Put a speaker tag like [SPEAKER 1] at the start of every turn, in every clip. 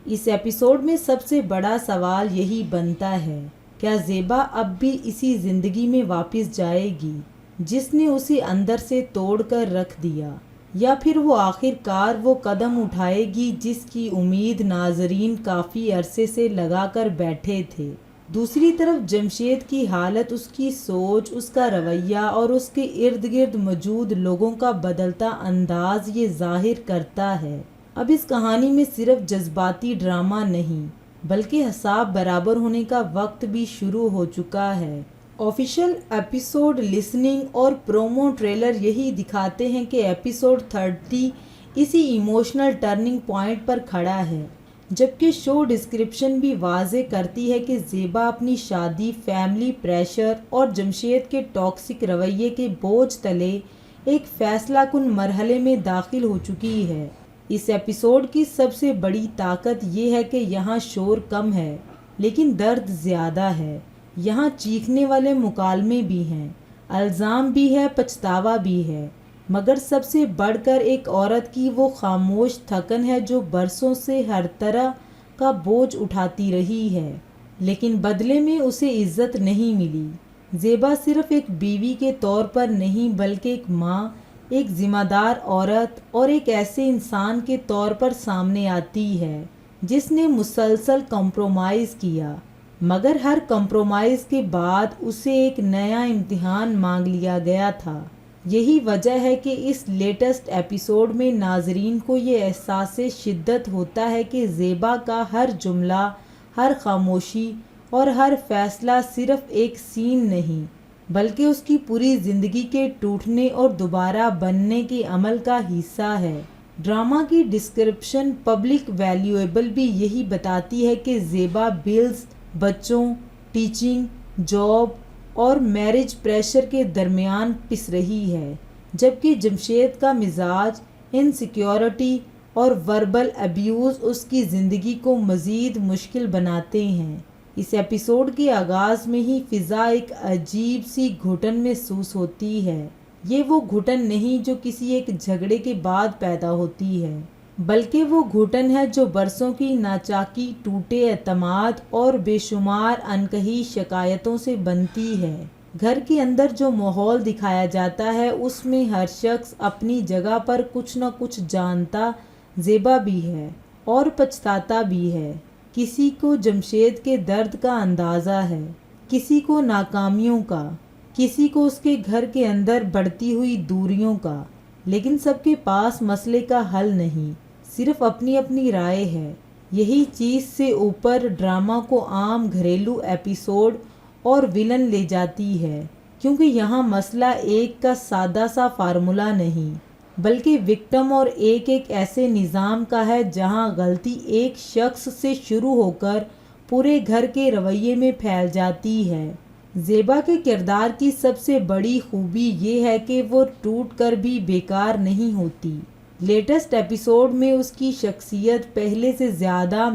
[SPEAKER 1] اس episode میں سب سے بڑا سوال یہی بنتا ہے، کیا زیبا اب بھی اسی زندگی میں واپس جائے گی جس نے اسے اندر سے توڑ کر رکھ دیا، یا پھر وہ آخر کار وہ قدم اٹھائے گی جس کی امید ناظرین کافی عرصے سے لگا کر بیٹھے تھے؟ دوسری طرف جمشید کی حالت، اس کی سوچ، اس کا رویہ اور اس کے ارد گرد موجود لوگوں کا بدلتا انداز یہ ظاہر کرتا ہے اب اس کہانی میں صرف جذباتی ڈرامہ نہیں بلکہ حساب برابر ہونے کا وقت بھی شروع ہو چکا ہے۔ آفیشیل ایپیسوڈ لسننگ اور پرومو ٹریلر یہی دکھاتے ہیں کہ ایپیسوڈ 30 اسی ایموشنل ٹرننگ پوائنٹ پر کھڑا ہے، جبکہ شو ڈسکرپشن بھی واضح کرتی ہے کہ زیبا اپنی شادی، فیملی پریشر اور جمشید کے ٹاکسک رویے کے بوجھ تلے ایک فیصلہ کن مرحلے میں داخل ہو چکی ہے۔ اس ایپیسوڈ کی سب سے بڑی طاقت یہ ہے کہ یہاں شور کم ہے لیکن درد زیادہ ہے۔ یہاں چیخنے والے مکالمے بھی ہیں، الزام بھی ہے، پچھتاوا بھی ہے، مگر سب سے بڑھ کر ایک عورت کی وہ خاموش تھکن ہے جو برسوں سے ہر طرح کا بوجھ اٹھاتی رہی ہے لیکن بدلے میں اسے عزت نہیں ملی۔ زیبا صرف ایک بیوی کے طور پر نہیں بلکہ ایک ماں، ایک ذمہ دار عورت اور ایک ایسے انسان کے طور پر سامنے آتی ہے جس نے مسلسل کمپرومائز کیا، مگر ہر کمپرومائز کے بعد اسے ایک نیا امتحان مانگ لیا گیا تھا۔ یہی وجہ ہے کہ اس لیٹسٹ ایپیسوڈ میں ناظرین کو یہ احساس شدت ہوتا ہے کہ زیبا کا ہر جملہ، ہر خاموشی اور ہر فیصلہ صرف ایک سین نہیں بلکہ اس کی پوری زندگی کے ٹوٹنے اور دوبارہ بننے کے عمل کا حصہ ہے۔ ڈرامہ کی ڈسکرپشن پبلک ویلیویبل بھی یہی بتاتی ہے کہ زیبا بلز، بچوں، ٹیچنگ، جاب اور میرج پریشر کے درمیان پس رہی ہے، جبکہ جمشید کا مزاج، انسیکیورٹی اور وربل ایبیوز اس کی زندگی کو مزید مشکل بناتے ہیں۔ اس ایپیسوڈ کے آغاز میں ہی فضا ایک عجیب سی گھٹن محسوس ہوتی ہے۔ یہ وہ گھٹن نہیں جو کسی ایک جھگڑے کے بعد پیدا ہوتی ہے بلکہ وہ گھٹن ہے جو برسوں کی ناچاکی، ٹوٹے اعتماد اور بے شمار انکہی شکایتوں سے بنتی ہے۔ گھر کے اندر جو ماحول دکھایا جاتا ہے اس میں ہر شخص اپنی جگہ پر کچھ نہ کچھ جانتا زیبا بھی ہے اور پچھتاتا بھی ہے۔ کسی کو جمشید کے درد کا اندازہ ہے، کسی کو ناکامیوں کا، کسی کو اس کے گھر کے اندر بڑھتی ہوئی دوریوں کا، لیکن سب کے پاس مسئلے کا حل نہیں، صرف اپنی اپنی رائے ہے۔ یہی چیز سے اوپر ڈرامہ کو عام گھریلو ایپیسوڈ اور ویلن لے جاتی ہے، کیونکہ یہاں مسئلہ ایک کا سادہ سا فارمولا نہیں بلکہ وکٹم اور ایک ایسے نظام کا ہے جہاں غلطی ایک شخص سے شروع ہو کر پورے گھر کے رویے میں پھیل جاتی ہے۔ زیبا کے کردار کی سب سے بڑی خوبی یہ ہے کہ وہ ٹوٹ کر بھی بیکار نہیں ہوتی۔ لیٹسٹ ایپیسوڈ میں اس کی شخصیت پہلے سے زیادہ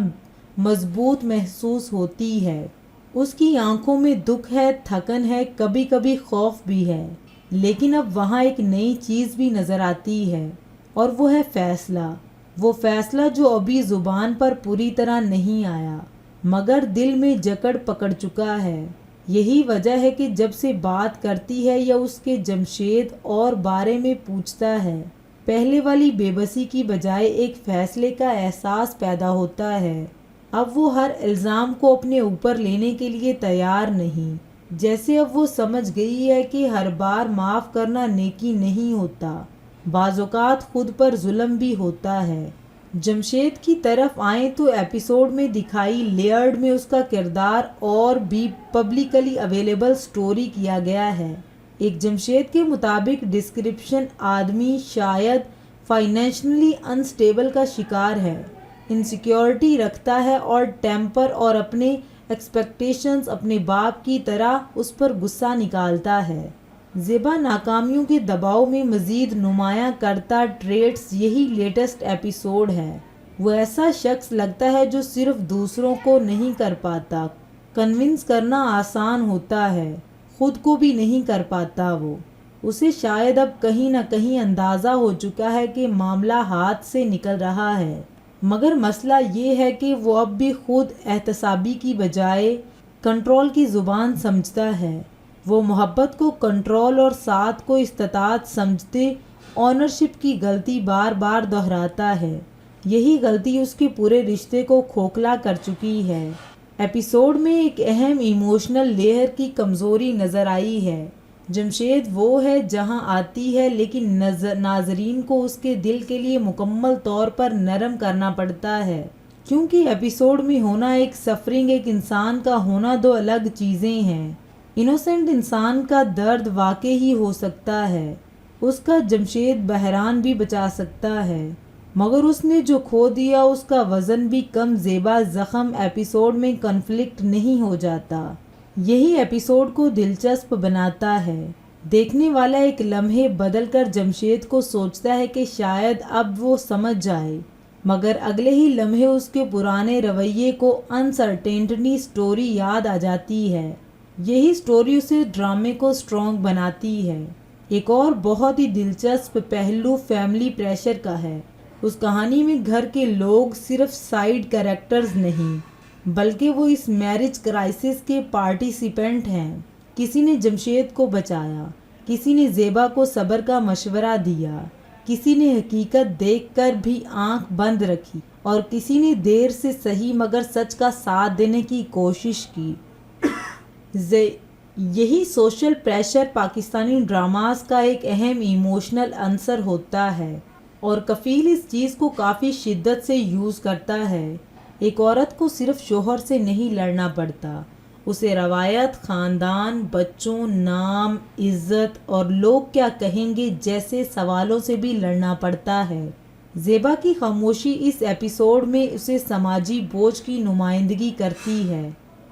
[SPEAKER 1] مضبوط محسوس ہوتی ہے۔ اس کی آنکھوں میں دکھ ہے، تھکن ہے، کبھی کبھی خوف بھی ہے، لیکن اب وہاں ایک نئی چیز بھی نظر آتی ہے اور وہ ہے فیصلہ۔ وہ فیصلہ جو ابھی زبان پر پوری طرح نہیں آیا مگر دل میں جکڑ پکڑ چکا ہے۔ یہی وجہ ہے کہ جب سے بات کرتی ہے یا اس کے جمشید اور بارے میں پوچھتا ہے، پہلے والی بے بسی کی بجائے ایک فیصلے کا احساس پیدا ہوتا ہے۔ اب وہ ہر الزام کو اپنے اوپر لینے کے لیے تیار نہیں، جیسے اب وہ سمجھ گئی ہے کہ ہر بار معاف کرنا نیکی نہیں ہوتا، بعض اوقات خود پر ظلم بھی ہوتا ہے۔ جمشید کی طرف آئیں تو ایپیسوڈ میں دکھائی لیئرڈ میں اس کا کردار اور بھی پبلکلی اویلیبل سٹوری کیا گیا ہے۔ ایک جمشید کے مطابق ڈسکرپشن آدمی شاید فائنینشلی انسٹیبل کا شکار ہے، انسیکیورٹی رکھتا ہے اور ٹیمپر اور اپنے ایکسپیکٹیشنز اپنے باپ کی طرح اس پر غصہ نکالتا ہے۔ زیبا ناکامیوں کے دباؤ میں مزید نمایاں کرتا ٹریٹس یہی لیٹسٹ ایپیسوڈ ہے۔ وہ ایسا شخص لگتا ہے جو صرف دوسروں کو نہیں کر پاتا، کنونس کرنا آسان ہوتا ہے، خود کو بھی نہیں کر پاتا۔ وہ اسے شاید اب کہیں نہ کہیں اندازہ ہو چکا ہے کہ معاملہ ہاتھ سے نکل رہا ہے مگر مسئلہ یہ ہے کہ وہ اب بھی خود احتسابی کی بجائے کنٹرول کی زبان سمجھتا ہے۔ وہ محبت کو کنٹرول اور ساتھ کو استطاعت سمجھتے اونرشپ کی غلطی بار بار دہراتا ہے۔ یہی غلطی اس کے پورے رشتے کو کھوکھلا کر چکی ہے۔ ایپیسوڈ میں ایک اہم ایموشنل لیئر کی کمزوری نظر آئی ہے۔ جمشید وہ ہے جہاں آتی ہے لیکن ناظرین کو اس کے دل کے لیے مکمل طور پر نرم کرنا پڑتا ہے، کیونکہ ایپیسوڈ میں ہونا ایک سفرنگ ایک انسان کا ہونا دو الگ چیزیں ہیں۔ انوسنٹ انسان کا درد واقع ہی ہو سکتا ہے، اس کا جمشید بحران بھی بچا سکتا ہے، مگر اس نے جو کھو دیا اس کا وزن بھی کم زیبا زخم ایپیسوڈ میں کنفلکٹ نہیں ہو جاتا۔ یہی ایپیسوڈ کو دلچسپ بناتا ہے۔ دیکھنے والا ایک لمحے بدل کر جمشید کو سوچتا ہے کہ شاید اب وہ سمجھ جائے، مگر اگلے ہی لمحے اس کے پرانے رویے کو انسرٹینٹی سٹوری یاد آ جاتی ہے۔ یہی سٹوری اسے ڈرامے کو سٹرونگ بناتی ہے۔ ایک اور بہت ہی دلچسپ پہلو فیملی پریشر کا ہے۔ اس کہانی میں گھر کے لوگ صرف سائیڈ کیریکٹرز نہیں، بلکہ وہ اس میرج کرائسس کے پارٹیسپینٹ ہیں۔ کسی نے جمشید کو بچایا، کسی نے زیبا کو صبر کا مشورہ دیا، کسی نے حقیقت دیکھ کر بھی آنکھ بند رکھی، اور کسی نے دیر سے صحیح مگر سچ کا ساتھ دینے کی کوشش کی۔ یہی سوشل پریشر پاکستانی ڈراماز کا ایک اہم ایموشنل عنصر ہوتا ہے، اور کفیل اس چیز کو کافی شدت سے یوز کرتا ہے۔ ایک عورت کو صرف شوہر سے نہیں لڑنا پڑتا، اسے روایت، خاندان، بچوں، نام، عزت اور لوگ کیا کہیں گے جیسے سوالوں سے بھی لڑنا پڑتا ہے۔ زیبا کی خاموشی اس ایپیسوڈ میں اسے سماجی بوجھ کی نمائندگی کرتی ہے۔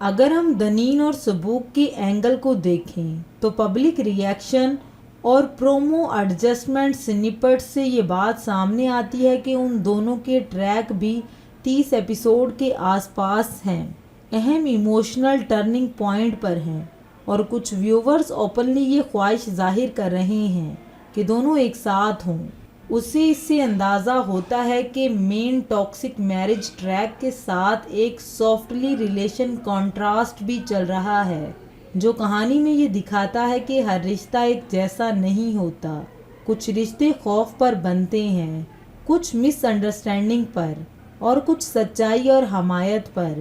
[SPEAKER 1] اگر ہم دنین اور سبوک کے اینگل کو دیکھیں تو پبلک ری ایکشن اور پرومو ایڈجسٹمنٹ سنیپٹ سے یہ بات سامنے آتی ہے کہ ان دونوں کے ٹریک بھی 30 ایپیسوڈ کے آس پاس ہیں، اہم ایموشنل ٹرننگ پوائنٹ پر ہیں، اور کچھ ویورز اوپنلی یہ خواہش ظاہر کر رہے ہیں کہ دونوں ایک ساتھ ہوں۔ اس سے اندازہ ہوتا ہے کہ مین ٹاکسک میرج ٹریک کے ساتھ ایک سافٹلی ریلیشن کانٹراسٹ بھی چل رہا ہے، جو کہانی میں یہ دکھاتا ہے کہ ہر رشتہ ایک جیسا نہیں ہوتا۔ کچھ رشتے خوف پر بنتے ہیں، کچھ مس انڈرسٹینڈنگ پر، اور کچھ سچائی اور حمایت پر۔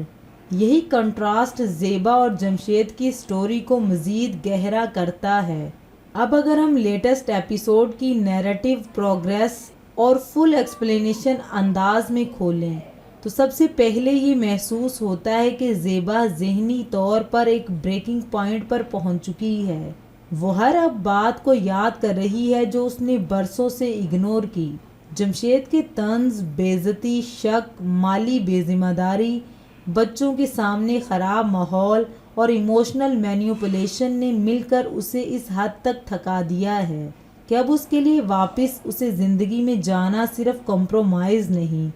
[SPEAKER 1] یہی کنٹراسٹ زیبا اور جمشید کی سٹوری کو مزید گہرا کرتا ہے۔ اب اگر ہم لیٹسٹ ایپیسوڈ کی نیریٹو پروگریس اور فل ایکسپلینیشن انداز میں کھولیں تو سب سے پہلے یہ محسوس ہوتا ہے کہ زیبا ذہنی طور پر ایک بریکنگ پوائنٹ پر پہنچ چکی ہے۔ وہ ہر اب بات کو یاد کر رہی ہے جو اس نے برسوں سے اگنور کی۔ جمشید کے طنز، بے عزتی، شک، مالی بے ذمہ داری، بچوں کے سامنے خراب ماحول اور ایموشنل مینیپولیشن نے مل کر اسے اس حد تک تھکا دیا ہے کہ اب اس کے لیے واپس اسے زندگی میں جانا صرف کمپرومائز نہیں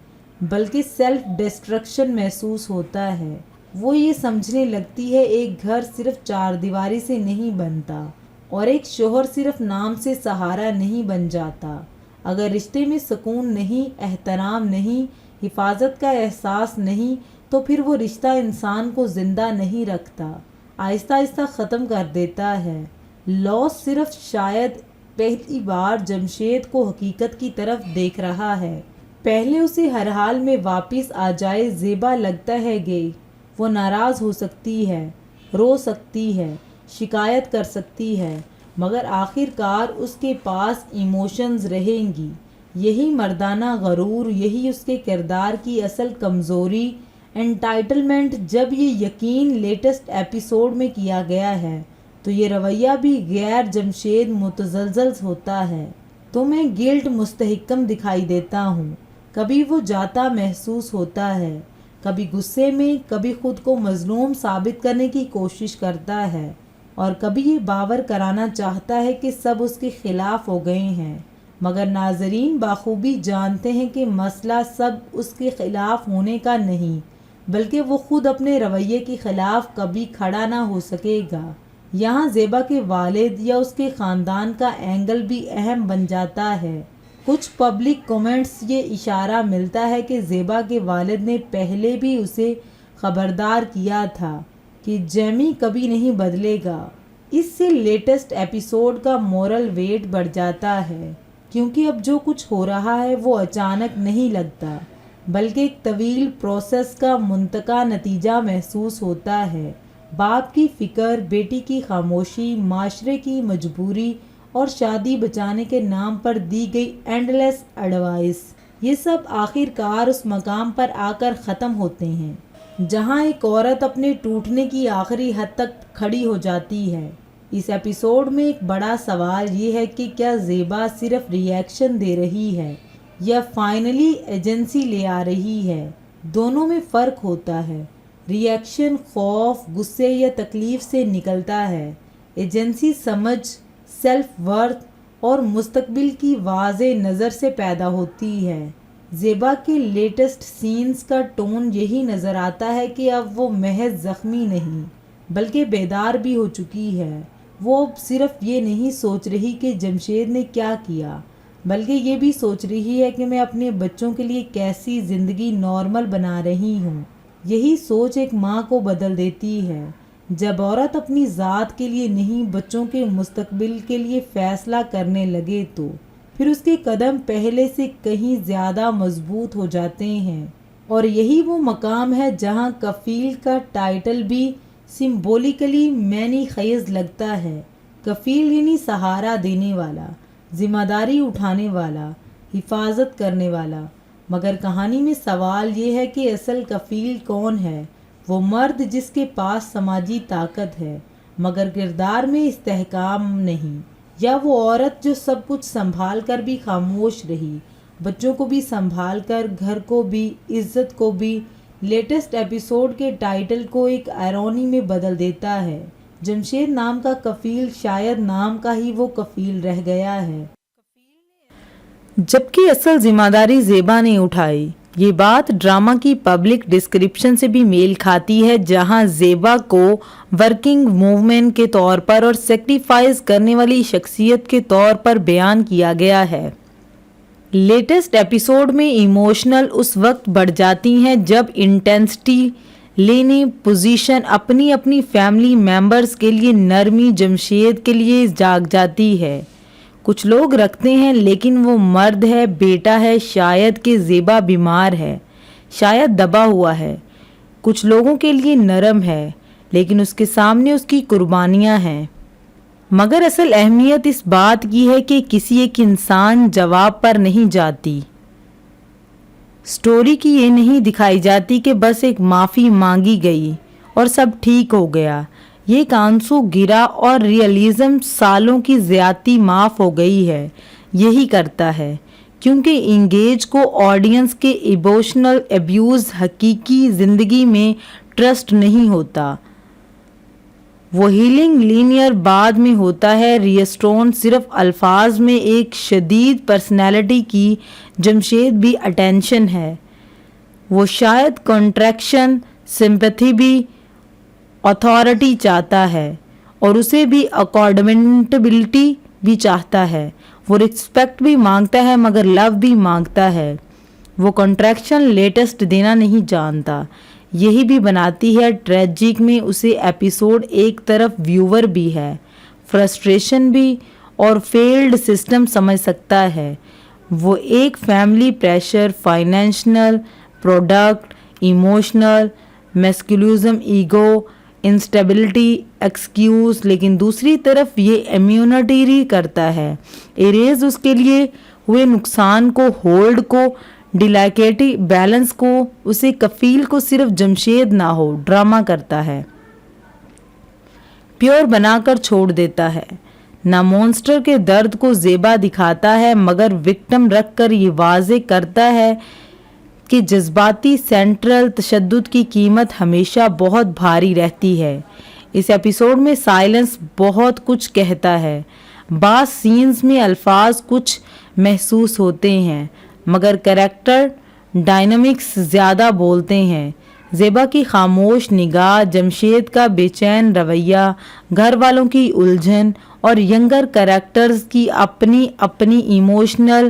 [SPEAKER 1] بلکہ سیلف ڈسٹرکشن محسوس ہوتا ہے۔ وہ یہ سمجھنے لگتی ہے ایک گھر صرف چار دیواری سے نہیں بنتا، اور ایک شوہر صرف نام سے سہارا نہیں بن جاتا۔ اگر رشتے میں سکون نہیں، احترام نہیں، حفاظت کا احساس نہیں، تو پھر وہ رشتہ انسان کو زندہ نہیں رکھتا، آہستہ آہستہ ختم کر دیتا ہے۔ لاس صرف شاید پہلی بار جمشید کو حقیقت کی طرف دیکھ رہا ہے۔ پہلے اسے ہر حال میں واپس آ جائے زیبا لگتا ہے گے وہ ناراض ہو سکتی ہے، رو سکتی ہے، شکایت کر سکتی ہے، مگر آخر کار اس کے پاس ایموشنز رہیں گی۔ یہی مردانہ غرور، یہی اس کے کردار کی اصل کمزوری، انٹائٹلمنٹ۔ جب یہ یقین لیٹسٹ ایپیسوڈ میں کیا گیا ہے تو یہ رویہ بھی غیر جمشید متزلزل ہوتا ہے۔ تو میں گلٹ مستحکم دکھائی دیتا ہوں، کبھی وہ جاتا محسوس ہوتا ہے، کبھی غصے میں، کبھی خود کو مظلوم ثابت کرنے کی کوشش کرتا ہے، اور کبھی یہ باور کرانا چاہتا ہے کہ سب اس کے خلاف ہو گئے ہیں، مگر ناظرین بخوبی جانتے ہیں کہ مسئلہ سب اس کے خلاف ہونے کا نہیں، بلکہ وہ خود اپنے رویے کے خلاف کبھی کھڑا نہ ہو سکے گا۔ یہاں زیبا کے والد یا اس کے خاندان کا اینگل بھی اہم بن جاتا ہے۔ کچھ پبلک کومنٹس یہ اشارہ ملتا ہے کہ زیبا کے والد نے پہلے بھی اسے خبردار کیا تھا کہ جیمی کبھی نہیں بدلے گا۔ اس سے لیٹسٹ ایپیسوڈ کا مورل ویٹ بڑھ جاتا ہے، کیونکہ اب جو کچھ ہو رہا ہے وہ اچانک نہیں لگتا، بلکہ ایک طویل پروسیس کا منتقی نتیجہ محسوس ہوتا ہے۔ باپ کی فکر، بیٹی کی خاموشی، معاشرے کی مجبوری اور شادی بچانے کے نام پر دی گئی اینڈلیس ایڈوائس، یہ سب آخر کار اس مقام پر آ کر ختم ہوتے ہیں جہاں ایک عورت اپنے ٹوٹنے کی آخری حد تک کھڑی ہو جاتی ہے۔ اس ایپیسوڈ میں ایک بڑا سوال یہ ہے کہ کیا زیبا صرف ری ایکشن دے رہی ہے یا فائنلی ایجنسی لے آ رہی ہے؟ دونوں میں فرق ہوتا ہے۔ ری ایکشن خوف، غصے یا تکلیف سے نکلتا ہے، ایجنسی سمجھ، سیلف ورتھ اور مستقبل کی واضح نظر سے پیدا ہوتی ہے۔ زیبا کے لیٹسٹ سینز کا ٹون یہی نظر آتا ہے کہ اب وہ محض زخمی نہیں بلکہ بیدار بھی ہو چکی ہے۔ وہ اب صرف یہ نہیں سوچ رہی کہ جمشید نے کیا کیا، بلکہ یہ بھی سوچ رہی ہے کہ میں اپنے بچوں کے لیے کیسی زندگی نارمل بنا رہی ہوں۔ یہی سوچ ایک ماں کو بدل دیتی ہے۔ جب عورت اپنی ذات کے لیے نہیں بچوں کے مستقبل کے لیے فیصلہ کرنے لگے تو پھر اس کے قدم پہلے سے کہیں زیادہ مضبوط ہو جاتے ہیں، اور یہی وہ مقام ہے جہاں کفیل کا ٹائٹل بھی سمبولیکلی معنی خیز لگتا ہے۔ کفیل یعنی سہارا دینے والا، ذمہ داری اٹھانے والا، حفاظت کرنے والا۔ مگر کہانی میں سوال یہ ہے کہ اصل کفیل کون ہے؟ وہ مرد جس کے پاس سماجی طاقت ہے مگر کردار میں استحکام نہیں، یا وہ عورت جو سب کچھ سنبھال کر بھی خاموش رہی، بچوں کو بھی سنبھال کر، گھر کو بھی، عزت کو بھی؟ لیٹسٹ ایپیسوڈ کے ٹائٹل کو ایک آئرونی میں بدل دیتا ہے۔ جمشید نام کا کفیل شاید نام کا ہی وہ کفیل رہ گیا ہے، جبکہ اصل ذمہ داری زیبا نے اٹھائی۔ یہ بات ڈرامہ کی پبلک ڈسکرپشن سے بھی میل کھاتی ہے، جہاں زیبا کو ورکنگ وومن کے طور پر اور سیکریفائز کرنے والی شخصیت کے طور پر بیان کیا گیا ہے۔ لیٹسٹ ایپیسوڈ میں ایموشنل اس وقت بڑھ جاتی ہیں جب انٹینسٹی لینے پوزیشن اپنی فیملی میمبرز کے لیے نرمی جمشید کے لیے جاگ جاتی ہے۔ کچھ لوگ رکھتے ہیں لیکن وہ مرد ہے، بیٹا ہے، شاید کہ زیبا بیمار ہے، شاید دبا ہوا ہے۔ کچھ لوگوں کے لیے نرم ہے لیکن اس کے سامنے اس کی قربانیاں ہیں۔ مگر اصل اہمیت اس بات کی ہے کہ کسی ایک انسان جواب پر نہیں جاتی۔ سٹوری کی یہ نہیں دکھائی جاتی کہ بس ایک معافی مانگی گئی اور سب ٹھیک ہو گیا۔ یہ ایک آنسو گرا اور ریئلزم سالوں کی زیادتی معاف ہو گئی ہے۔ یہی کرتا ہے کیونکہ انگیج کو آڈینس کے ایموشنل ایبیوز حقیقی زندگی میں ٹرسٹ نہیں ہوتا۔ وہ ہیلنگ لینئر بعد میں ہوتا ہے، ریسٹورن صرف الفاظ میں۔ ایک شدید پرسنالٹی کی جمشید بھی اٹینشن ہے، وہ شاید کنٹریکشن، سمپتھی بھی، اتھارٹی چاہتا ہے اور اسے بھی اکاؤنٹیبلٹی بھی چاہتا ہے۔ وہ رسپیکٹ بھی مانگتا ہے مگر لو بھی مانگتا ہے۔ وہ کنٹریکشن لیٹسٹ دینا نہیں جانتا۔ یہی بھی بناتی ہے ٹریجک میں اسے ایپیسوڈ۔ ایک طرف ویور بھی ہے، فرسٹریشن بھی، اور فیلڈ سسٹم سمجھ سکتا ہے۔ وہ ایک family pressure, financial product, emotional masculism, ego, instability, excuse, لیکن دوسری طرف یہ امیونٹری کرتا ہے، اریز اس کے لیے ہوئے نقصان کو، ہولڈ کو، ڈیلیکیٹی بیلنس کو۔ اسے کفیل کو صرف جمشید نہ ہو ڈرامہ کرتا ہے، پیور بنا کر چھوڑ دیتا ہے۔ نہ مونسٹر کے درد کو زیبا دکھاتا ہے مگر وکٹم رکھ کر یہ واضح کرتا ہے کہ جذباتی سینٹرل تشدد کی قیمت ہمیشہ بہت بھاری رہتی ہے۔ اس ایپیسوڈ میں سائلنس بہت کچھ کہتا ہے۔ بعض سینز میں الفاظ کچھ محسوس ہوتے ہیں مگر کریکٹر ڈائنامکس زیادہ بولتے ہیں۔ زیبا کی خاموش نگاہ، جمشید کا بے چین رویہ، گھر والوں کی الجھن اور ینگر کریکٹرز کی اپنی ایموشنل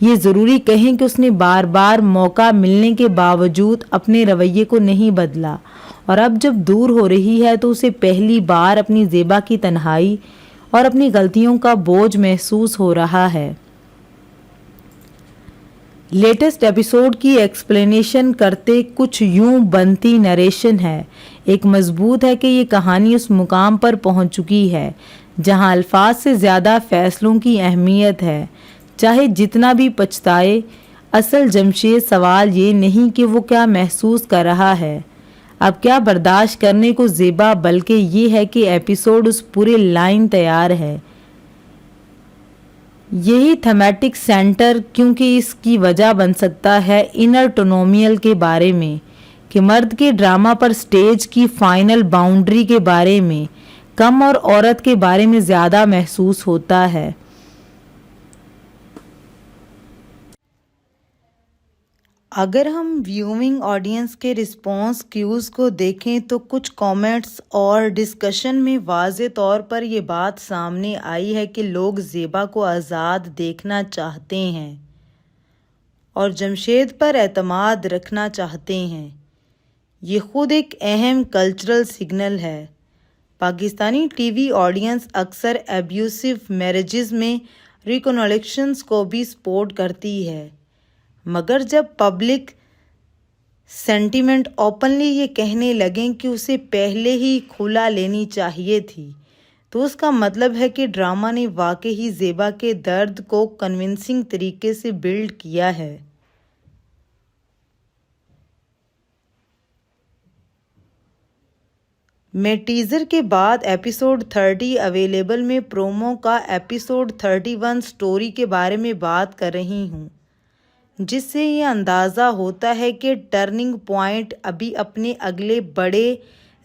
[SPEAKER 1] یہ ضروری کہیں کہ اس نے بار بار موقع ملنے کے باوجود اپنے رویے کو نہیں بدلا، اور اب جب دور ہو رہی ہے تو اسے پہلی بار اپنی زیبا کی تنہائی اور اپنی غلطیوں کا بوجھ محسوس ہو رہا ہے۔ لیٹسٹ ایپیسوڈ کی ایکسپلینیشن کرتے کچھ یوں بنتی نریشن ہے۔ ایک مضبوط ہے کہ یہ کہانی اس مقام پر پہنچ چکی ہے جہاں الفاظ سے زیادہ فیصلوں کی اہمیت ہے۔ چاہے جتنا بھی پچھتائے، اصل جمشید سوال یہ نہیں کہ وہ کیا محسوس کر رہا ہے، اب کیا برداشت کرنے کو زیبا، بلکہ یہ ہے کہ ایپیسوڈ اس پورے لائن تیار ہے۔ یہی تھیمیٹک سینٹر، کیونکہ اس کی وجہ بن سکتا ہے انر ٹونومیل کے بارے میں، کہ مرد کے ڈرامہ پر سٹیج کی فائنل باؤنڈری کے بارے میں کم اور عورت کے بارے میں زیادہ محسوس ہوتا ہے۔ اگر ہم ویونگ آڈینس کے رسپانس کیوز کو دیکھیں تو کچھ کامنٹس اور ڈسکشن میں واضح طور پر یہ بات سامنے آئی ہے کہ لوگ زیبا کو آزاد دیکھنا چاہتے ہیں اور جمشید پر اعتماد رکھنا چاہتے ہیں۔ یہ خود ایک اہم کلچرل سگنل ہے۔ پاکستانی ٹی وی آڈینس اکثر ایبیوسو میرجز میں ریکنسٹرکشنز کو بھی سپورٹ کرتی ہے، مگر جب پبلک سینٹیمنٹ اوپنلی یہ کہنے لگیں کہ اسے پہلے ہی کھلا لینی چاہیے تھی، تو اس کا مطلب ہے کہ ڈرامہ نے واقعی زیبا کے درد کو کنونسنگ طریقے سے بلڈ کیا ہے۔ میں ٹیزر کے بعد ایپیسوڈ 30 اویلیبل میں پرومو کا ایپیسوڈ 31 سٹوری کے بارے میں بات کر رہی ہوں، جس سے یہ اندازہ ہوتا ہے کہ ٹرننگ پوائنٹ ابھی اپنے اگلے بڑے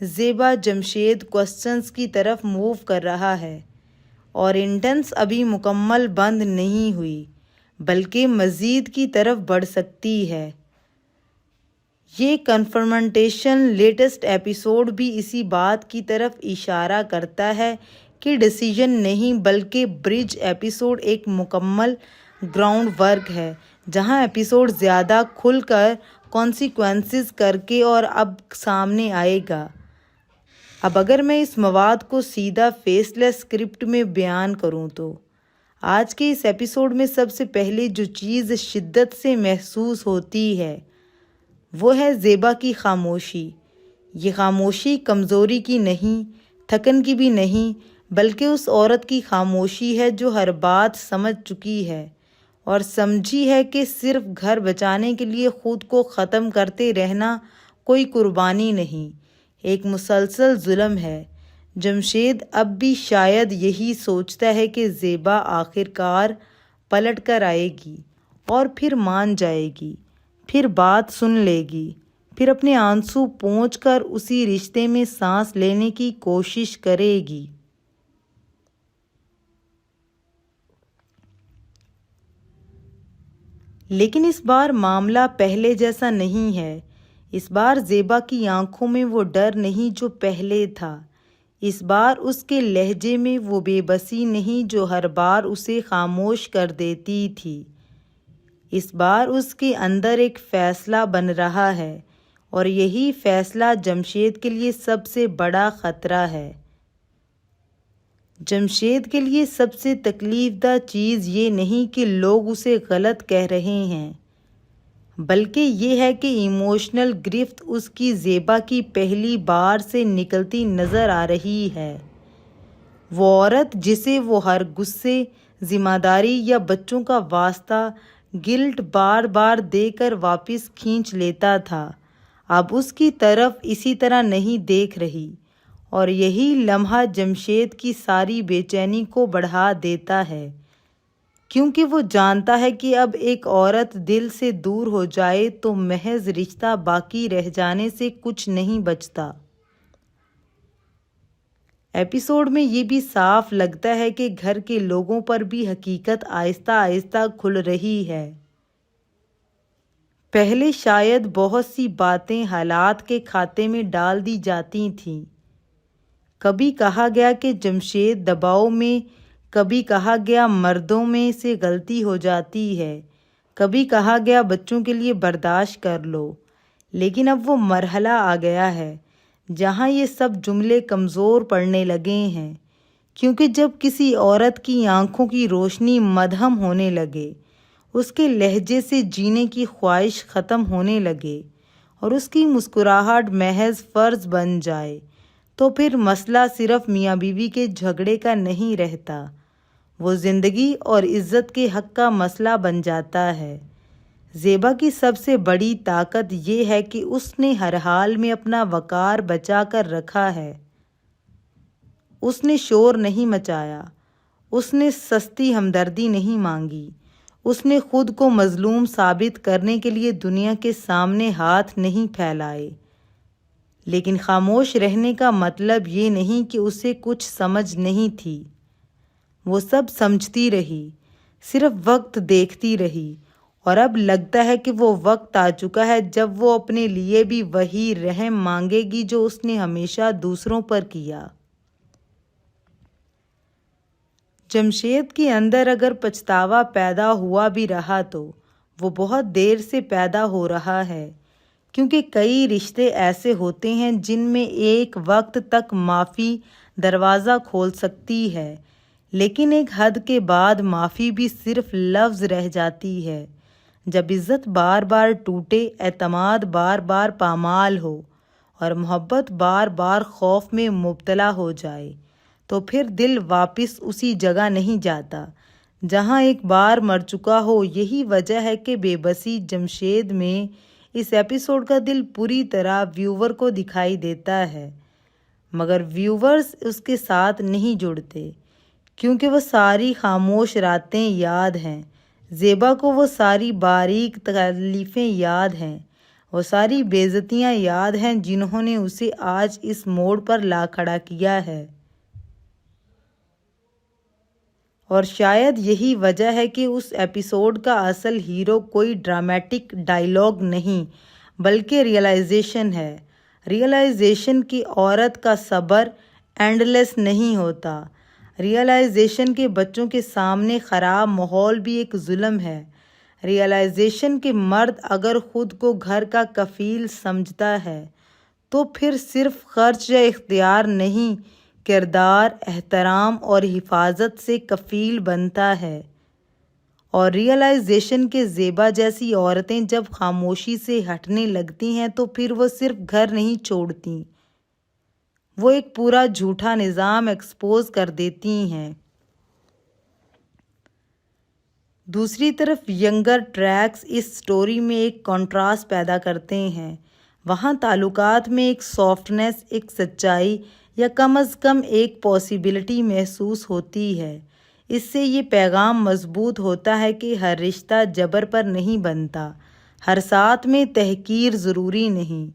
[SPEAKER 1] زیبا جمشید کوسچنز کی طرف موو کر رہا ہے، اور انٹینس ابھی مکمل بند نہیں ہوئی بلکہ مزید کی طرف بڑھ سکتی ہے۔ یہ کنفرمنٹیشن لیٹسٹ ایپیسوڈ بھی اسی بات کی طرف اشارہ کرتا ہے کہ ڈیسیژن نہیں بلکہ برج ایپیسوڈ ایک مکمل گراؤنڈ ورک ہے، جہاں ایپیسوڈ زیادہ کھل کر کانسیکوینسز کر کے اور اب سامنے آئے گا۔ اب اگر میں اس مواد کو سیدھا فیس لیس اسکرپٹ میں بیان کروں تو آج کے اس ایپیسوڈ میں سب سے پہلے جو چیز شدت سے محسوس ہوتی ہے وہ ہے زیبا کی خاموشی۔ یہ خاموشی کمزوری کی نہیں، تھکن کی بھی نہیں، بلکہ اس عورت کی خاموشی ہے جو ہر بات سمجھ چکی ہے اور سمجھی ہے کہ صرف گھر بچانے کے لیے خود کو ختم کرتے رہنا کوئی قربانی نہیں، ایک مسلسل ظلم ہے۔ جمشید اب بھی شاید یہی سوچتا ہے کہ زیبا آخرکار پلٹ کر آئے گی اور پھر مان جائے گی، پھر بات سن لے گی، پھر اپنے آنسو پونچھ کر اسی رشتے میں سانس لینے کی کوشش کرے گی۔ لیکن اس بار معاملہ پہلے جیسا نہیں ہے۔ اس بار زیبا کی آنکھوں میں وہ ڈر نہیں جو پہلے تھا، اس بار اس کے لہجے میں وہ بے بسی نہیں جو ہر بار اسے خاموش کر دیتی تھی۔ اس بار اس کے اندر ایک فیصلہ بن رہا ہے، اور یہی فیصلہ جمشید کے لیے سب سے بڑا خطرہ ہے۔ جمشید کے لیے سب سے تکلیف دہ چیز یہ نہیں کہ لوگ اسے غلط کہہ رہے ہیں، بلکہ یہ ہے کہ ایموشنل گرفت اس کی زیبا کی پہلی بار سے نکلتی نظر آ رہی ہے۔ وہ عورت جسے وہ ہر غصے، ذمہ داری یا بچوں کا واسطہ، گلٹ بار بار دے کر واپس کھینچ لیتا تھا، اب اس کی طرف اسی طرح نہیں دیکھ رہی، اور یہی لمحہ جمشید کی ساری بے چینی کو بڑھا دیتا ہے، کیونکہ وہ جانتا ہے کہ اب ایک عورت دل سے دور ہو جائے تو محض رشتہ باقی رہ جانے سے کچھ نہیں بچتا۔ ایپیسوڈ میں یہ بھی صاف لگتا ہے کہ گھر کے لوگوں پر بھی حقیقت آہستہ آہستہ کھل رہی ہے۔ پہلے شاید بہت سی باتیں حالات کے کھاتے میں ڈال دی جاتی تھیں۔ کبھی کہا گیا کہ جمشید دباؤ میں، کبھی کہا گیا مردوں میں سے غلطی ہو جاتی ہے، کبھی کہا گیا بچوں کے لیے برداشت کر لو، لیکن اب وہ مرحلہ آ گیا ہے جہاں یہ سب جملے کمزور پڑنے لگے ہیں، کیونکہ جب کسی عورت کی آنکھوں کی روشنی مدھم ہونے لگے، اس کے لہجے سے جینے کی خواہش ختم ہونے لگے اور اس کی مسکراہٹ محض فرض بن جائے، تو پھر مسئلہ صرف میاں بیوی کے جھگڑے کا نہیں رہتا، وہ زندگی اور عزت کے حق کا مسئلہ بن جاتا ہے۔ زیبا کی سب سے بڑی طاقت یہ ہے کہ اس نے ہر حال میں اپنا وقار بچا کر رکھا ہے۔ اس نے شور نہیں مچایا، اس نے سستی ہمدردی نہیں مانگی، اس نے خود کو مظلوم ثابت کرنے کے لیے دنیا کے سامنے ہاتھ نہیں پھیلائے۔ لیکن خاموش رہنے کا مطلب یہ نہیں کہ اسے کچھ سمجھ نہیں تھی، وہ سب سمجھتی رہی، صرف وقت دیکھتی رہی، اور اب لگتا ہے کہ وہ وقت آ چکا ہے جب وہ اپنے لیے بھی وہی رحم مانگے گی جو اس نے ہمیشہ دوسروں پر کیا۔ جمشید کے اندر اگر پچھتاوا پیدا ہوا بھی رہا تو وہ بہت دیر سے پیدا ہو رہا ہے، کیونکہ کئی رشتے ایسے ہوتے ہیں جن میں ایک وقت تک معافی دروازہ کھول سکتی ہے، لیکن ایک حد کے بعد معافی بھی صرف لفظ رہ جاتی ہے۔ جب عزت بار بار ٹوٹے، اعتماد بار بار پامال ہو اور محبت بار بار خوف میں مبتلا ہو جائے، تو پھر دل واپس اسی جگہ نہیں جاتا جہاں ایک بار مر چکا ہو۔ یہی وجہ ہے کہ بے بسی جمشید میں اس ایپیسوڈ کا دل پوری طرح ویور کو دکھائی دیتا ہے، مگر ویورز اس کے ساتھ نہیں جڑتے، کیونکہ وہ ساری خاموش راتیں یاد ہیں، زیبا کو وہ ساری باریک تکلیفیں یاد ہیں، وہ ساری بے عزتیاں یاد ہیں جنہوں نے اسے آج اس موڑ پر لا کھڑا کیا ہے۔ اور شاید یہی وجہ ہے کہ اس ایپیسوڈ کا اصل ہیرو کوئی ڈرامیٹک ڈائیلاگ نہیں بلکہ ریئلائزیشن ہے۔ ریئلائزیشن کی عورت کا صبر اینڈ لیس نہیں ہوتا، ریئلائزیشن کے بچوں کے سامنے خراب ماحول بھی ایک ظلم ہے، ریئلائزیشن کے مرد اگر خود کو گھر کا کفیل سمجھتا ہے تو پھر صرف خرچ یا اختیار نہیں، کردار، احترام اور حفاظت سے کفیل بنتا ہے۔ اور ریئلائزیشن کے زیبا جیسی عورتیں جب خاموشی سے ہٹنے لگتی ہیں تو پھر وہ صرف گھر نہیں چھوڑتی، وہ ایک پورا جھوٹا نظام ایکسپوز کر دیتی ہیں۔ دوسری طرف ینگر ٹریکس اس سٹوری میں ایک کنٹراسٹ پیدا کرتے ہیں، وہاں تعلقات میں ایک سافٹنس، ایک سچائی، یا کم از کم ایک پاسبلٹی محسوس ہوتی ہے۔ اس سے یہ پیغام مضبوط ہوتا ہے کہ ہر رشتہ جبر پر نہیں بنتا، ہر ساتھ میں تحقیر ضروری نہیں،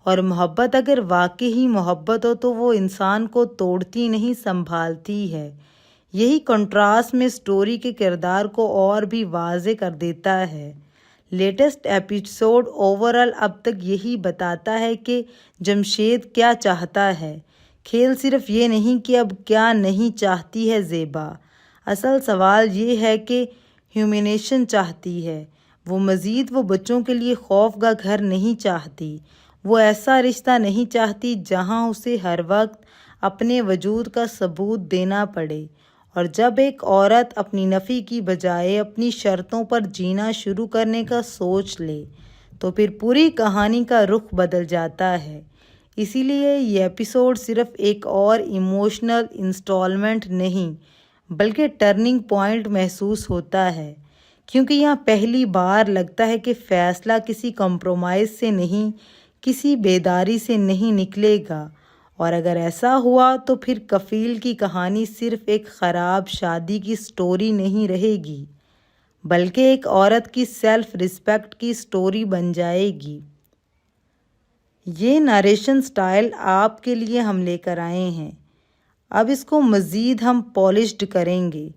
[SPEAKER 1] اور محبت اگر واقعی محبت ہو تو وہ انسان کو توڑتی نہیں، سنبھالتی ہے۔ یہی کنٹراسٹ میں سٹوری کے کردار کو اور بھی واضح کر دیتا ہے۔ لیٹسٹ ایپیسوڈ اوورآل اب تک یہی بتاتا ہے کہ جمشید کیا چاہتا ہے۔ کھیل صرف یہ نہیں کہ اب کیا نہیں چاہتی ہے زیبا، اصل سوال یہ ہے کہ ہیومینیشن چاہتی ہے۔ وہ مزید وہ بچوں کے لیے خوف کا گھر نہیں چاہتی، وہ ایسا رشتہ نہیں چاہتی جہاں اسے ہر وقت اپنے وجود کا ثبوت دینا پڑے۔ اور جب ایک عورت اپنی نفی کی بجائے اپنی شرطوں پر جینا شروع کرنے کا سوچ لے تو پھر پوری کہانی کا رخ بدل جاتا ہے۔ اسی لیے یہ ایپیسوڈ صرف ایک اور ایموشنل انسٹالمنٹ نہیں بلکہ ٹرننگ پوائنٹ محسوس ہوتا ہے، کیونکہ یہاں پہلی بار لگتا ہے کہ فیصلہ کسی کمپرومائز سے نہیں، کسی بیداری سے نہیں نکلے گا، اور اگر ایسا ہوا تو پھر کفیل کی کہانی صرف ایک خراب شادی کی سٹوری نہیں رہے گی بلکہ ایک عورت کی سیلف رسپیکٹ کی سٹوری بن جائے گی۔ یہ نریشن سٹائل آپ کے لیے ہم لے کر آئے ہیں، اب اس کو مزید ہم پالشڈ کریں گے۔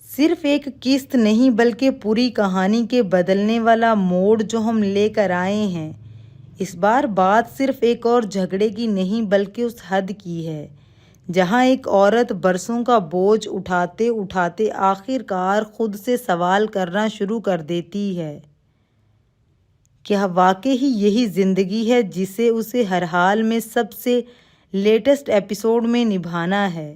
[SPEAKER 1] صرف ایک قسط نہیں بلکہ پوری کہانی کے بدلنے والا موڑ جو ہم لے کر آئے ہیں، اس بار بات صرف ایک اور جھگڑے کی نہیں بلکہ اس حد کی ہے جہاں ایک عورت برسوں کا بوجھ اٹھاتے اٹھاتے آخر کار خود سے سوال کرنا شروع کر دیتی ہے، کیا واقعی یہی زندگی ہے جسے اسے ہر حال میں سب سے لیٹسٹ ایپیسوڈ میں نبھانا ہے؟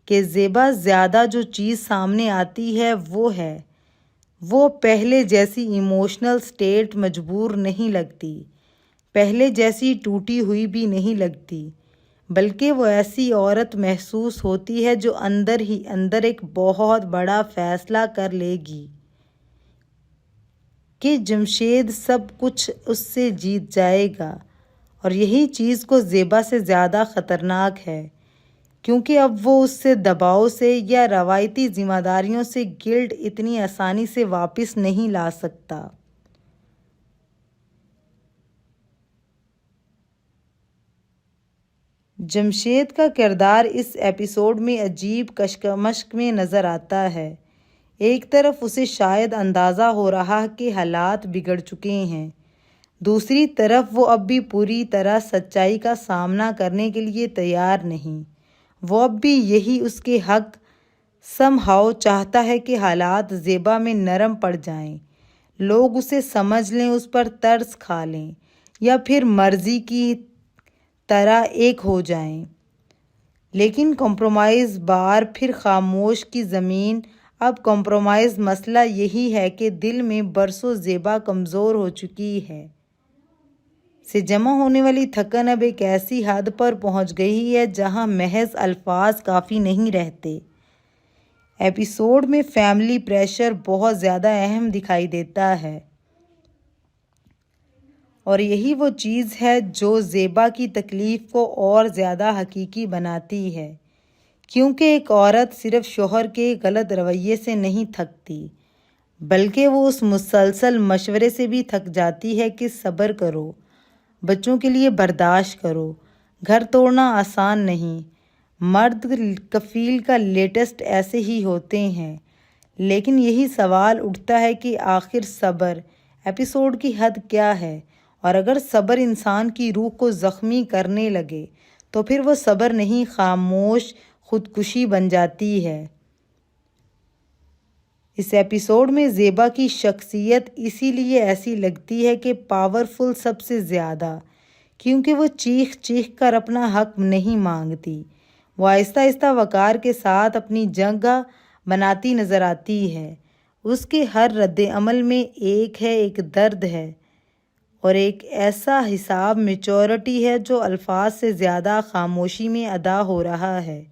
[SPEAKER 1] کہ زیبا زیادہ جو چیز سامنے آتی ہے وہ پہلے جیسی ایموشنل سٹیٹ مجبور نہیں لگتی، پہلے جیسی ٹوٹی ہوئی بھی نہیں لگتی، بلکہ وہ ایسی عورت محسوس ہوتی ہے جو اندر ہی اندر ایک بہت بڑا فیصلہ کر لے گی کہ جمشید سب کچھ اس سے جیت جائے گا۔ اور یہی چیز کو زیبا سے زیادہ خطرناک ہے، کیونکہ اب وہ اس سے دباؤ سے یا روایتی ذمہ داریوں سے گلٹ اتنی آسانی سے واپس نہیں لا سکتا۔ جمشید کا کردار اس ایپیسوڈ میں عجیب کشمکش میں نظر آتا ہے۔ ایک طرف اسے شاید اندازہ ہو رہا کہ حالات بگڑ چکے ہیں، دوسری طرف وہ اب بھی پوری طرح سچائی کا سامنا کرنے کے لیے تیار نہیں۔ وہ اب بھی یہی اس کے حق سم ہاؤ چاہتا ہے کہ حالات زیبا میں نرم پڑ جائیں، لوگ اسے سمجھ لیں، اس پر ترس کھا لیں، یا پھر مرضی کی طرح ایک ہو جائیں۔ لیکن کمپرومائز بار پھر خاموش کی زمین۔ اب کمپرومائز مسئلہ یہی ہے کہ دل میں برسوں زیبا کمزور ہو چکی ہے، سے جمع ہونے والی تھکن اب ایک ایسی حد پر پہنچ گئی ہے جہاں محض الفاظ کافی نہیں رہتے۔ ایپیسوڈ میں فیملی پریشر بہت زیادہ اہم دکھائی دیتا ہے، اور یہی وہ چیز ہے جو زیبا کی تکلیف کو اور زیادہ حقیقی بناتی ہے، کیونکہ ایک عورت صرف شوہر کے غلط رویے سے نہیں تھکتی، بلکہ وہ اس مسلسل مشورے سے بھی تھک جاتی ہے کہ صبر کرو، بچوں کے لیے برداشت کرو، گھر توڑنا آسان نہیں۔ مرد کفیل کا لیٹسٹ ایسے ہی ہوتے ہیں، لیکن یہی سوال اٹھتا ہے کہ آخر صبر ایپیسوڈ کی حد کیا ہے؟ اور اگر صبر انسان کی روح کو زخمی کرنے لگے تو پھر وہ صبر نہیں، خاموش خودکشی بن جاتی ہے۔ اس ایپیسوڈ میں زیبا کی شخصیت اسی لیے ایسی لگتی ہے کہ پاورفل سب سے زیادہ، کیونکہ وہ چیخ چیخ کر اپنا حق نہیں مانگتی، وہ آہستہ آہستہ وقار کے ساتھ اپنی جگہ بناتی نظر آتی ہے۔ اس کے ہر رد عمل میں ایک درد ہے اور ایک ایسا حساب میچورٹی ہے جو الفاظ سے زیادہ خاموشی میں ادا ہو رہا ہے۔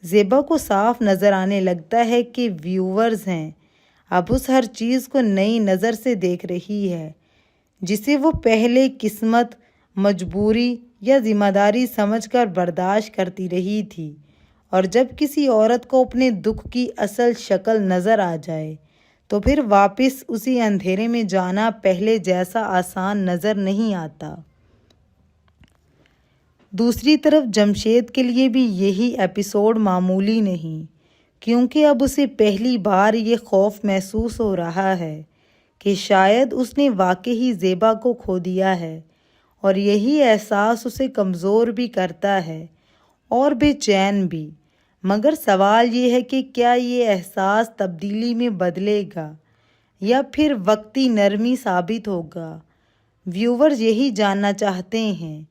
[SPEAKER 1] زیبا کو صاف نظر آنے لگتا ہے کہ ویورز ہیں اب اس ہر چیز کو نئی نظر سے دیکھ رہی ہے جسے وہ پہلے قسمت، مجبوری یا ذمہ داری سمجھ کر برداشت کرتی رہی تھی، اور جب کسی عورت کو اپنے دکھ کی اصل شکل نظر آ جائے تو پھر واپس اسی اندھیرے میں جانا پہلے جیسا آسان نظر نہیں آتا۔ دوسری طرف جمشید کے لیے بھی یہی ایپیسوڈ معمولی نہیں، کیونکہ اب اسے پہلی بار یہ خوف محسوس ہو رہا ہے کہ شاید اس نے واقعی زیبا کو کھو دیا ہے، اور یہی احساس اسے کمزور بھی کرتا ہے اور بے چین بھی۔ مگر سوال یہ ہے کہ کیا یہ احساس تبدیلی میں بدلے گا یا پھر وقتی نرمی ثابت ہوگا؟ ویورز یہی جاننا چاہتے ہیں،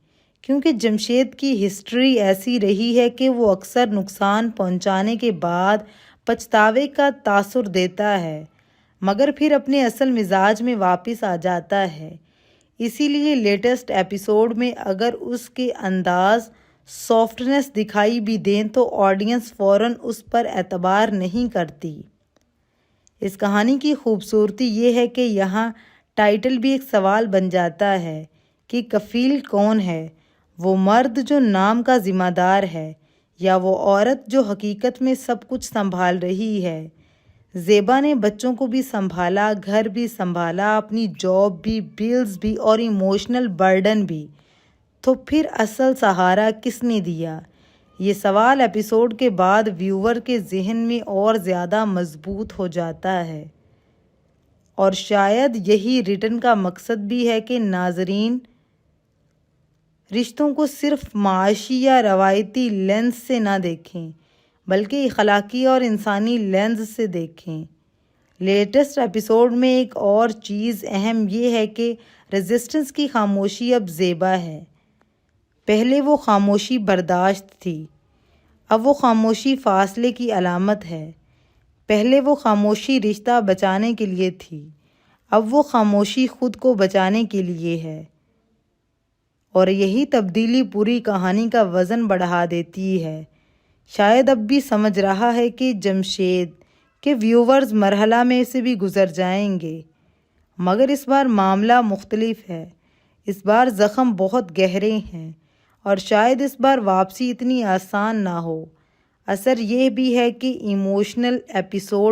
[SPEAKER 1] کیونکہ جمشید کی ہسٹری ایسی رہی ہے کہ وہ اکثر نقصان پہنچانے کے بعد پچھتاوے کا تاثر دیتا ہے، مگر پھر اپنے اصل مزاج میں واپس آ جاتا ہے۔ اسی لیے لیٹسٹ ایپیسوڈ میں اگر اس کے انداز سافٹنس دکھائی بھی دیں تو آڈینس فوراً اس پر اعتبار نہیں کرتی۔ اس کہانی کی خوبصورتی یہ ہے کہ یہاں ٹائٹل بھی ایک سوال بن جاتا ہے کہ کفیل کون ہے، وہ مرد جو نام کا ذمہ دار ہے یا وہ عورت جو حقیقت میں سب کچھ سنبھال رہی ہے؟ زیبا نے بچوں کو بھی سنبھالا، گھر بھی سنبھالا، اپنی جاب بھی، بلز بھی اور ایموشنل برڈن بھی، تو پھر اصل سہارا کس نے دیا؟ یہ سوال ایپیسوڈ کے بعد ویور کے ذہن میں اور زیادہ مضبوط ہو جاتا ہے، اور شاید یہی ریٹن کا مقصد بھی ہے کہ ناظرین رشتوں کو صرف معاشی یا روایتی لینز سے نہ دیکھیں بلکہ اخلاقی اور انسانی لینز سے دیکھیں۔ لیٹسٹ ایپیسوڈ میں ایک اور چیز اہم یہ ہے کہ ریزسٹنس کی خاموشی اب زیبا ہے۔ پہلے وہ خاموشی برداشت تھی، اب وہ خاموشی فاصلے کی علامت ہے۔ پہلے وہ خاموشی رشتہ بچانے کے لیے تھی، اب وہ خاموشی خود کو بچانے کے لیے ہے۔ اور یہی تبدیلی پوری کہانی کا وزن بڑھا دیتی ہے۔ شاید اب بھی سمجھ رہا ہے کہ جمشید کے ویورز مرحلہ میں سے بھی گزر جائیں گے، مگر اس بار معاملہ مختلف ہے۔ اس بار زخم بہت گہرے ہیں اور شاید اس بار واپسی اتنی آسان نہ ہو۔ اثر یہ بھی ہے کہ ایموشنل ایپیسوڈ